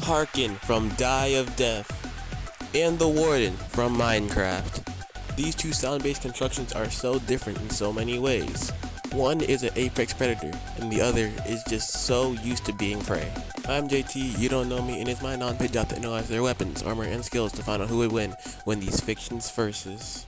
Harken from Die of Death, and the Warden from Minecraft. These two sound-based constructions are so different in so many ways. One is an apex predator, and the other is just so used to being prey. I'm JT, you don't know me, and it's my non-paid job to analyze their weapons, armor, and skills to find out who would win when these fictions versus.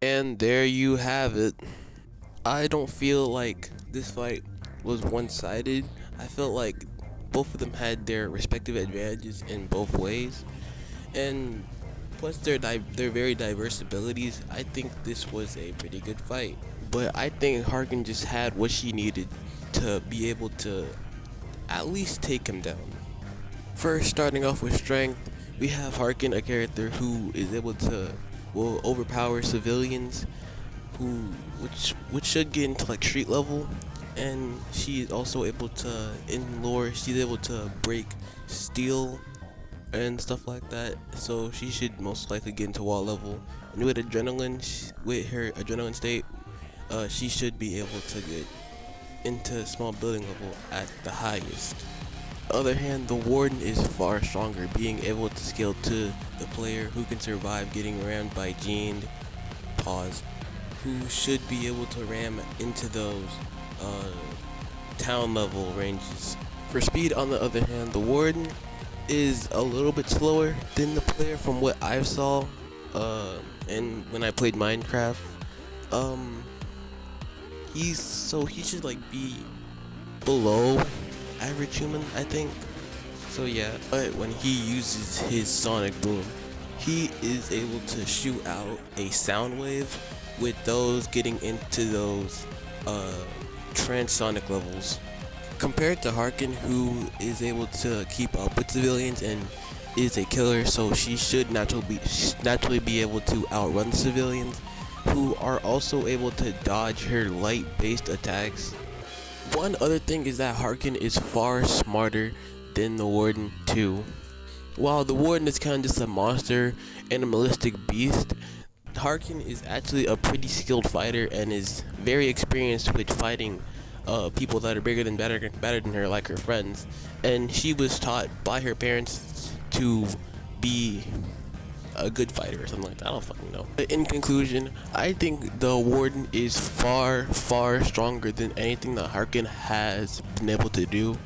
And there you have it. I don't feel like this fight was one-sided. I felt like both of them had their respective advantages in both ways, and plus their very diverse abilities. I think this was a pretty good fight. But I think Harken just had what she needed to be able to at least take him down. First, starting off with strength, we have Harken, a character who is able to overpower civilians, which should get into like street level, and she is also able to, in lore, she's able to break steel and stuff like that. So she should most likely get into wall level. And with with her adrenaline state, she should be able to get into small building level at the highest. Other hand, the Warden is far stronger, being able to scale to the player who can survive getting rammed by Jean, who should be able to ram into those town level ranges. For speed, on the other hand, the Warden is a little bit slower than the player from what I saw, and when I played Minecraft. He should like be below average human, I think. So yeah, but when he uses his sonic boom, he is able to shoot out a sound wave with those getting into those transonic levels. Compared to Harken, who is able to keep up with civilians and is a killer, so she should naturally be able to outrun civilians, who are also able to dodge her light-based attacks. One other thing is that Harken is far smarter than the Warden too. While the Warden is kind of just a monster, animalistic beast, Harken is actually a pretty skilled fighter and is very experienced with fighting people that are bigger than better than her, like her friends. And she was taught by her parents to be a good fighter or something like that. I don't fucking know. But in conclusion, I think the Warden is far stronger than anything that Harken has been able to do.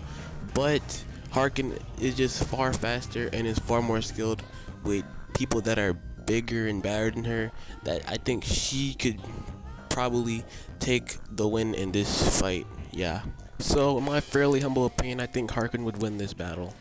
But Harken is just far faster and is far more skilled with people that are bigger and badder than her, that I think she could probably take the win in this fight. Yeah. So in my fairly humble opinion, I think Harken would win this battle.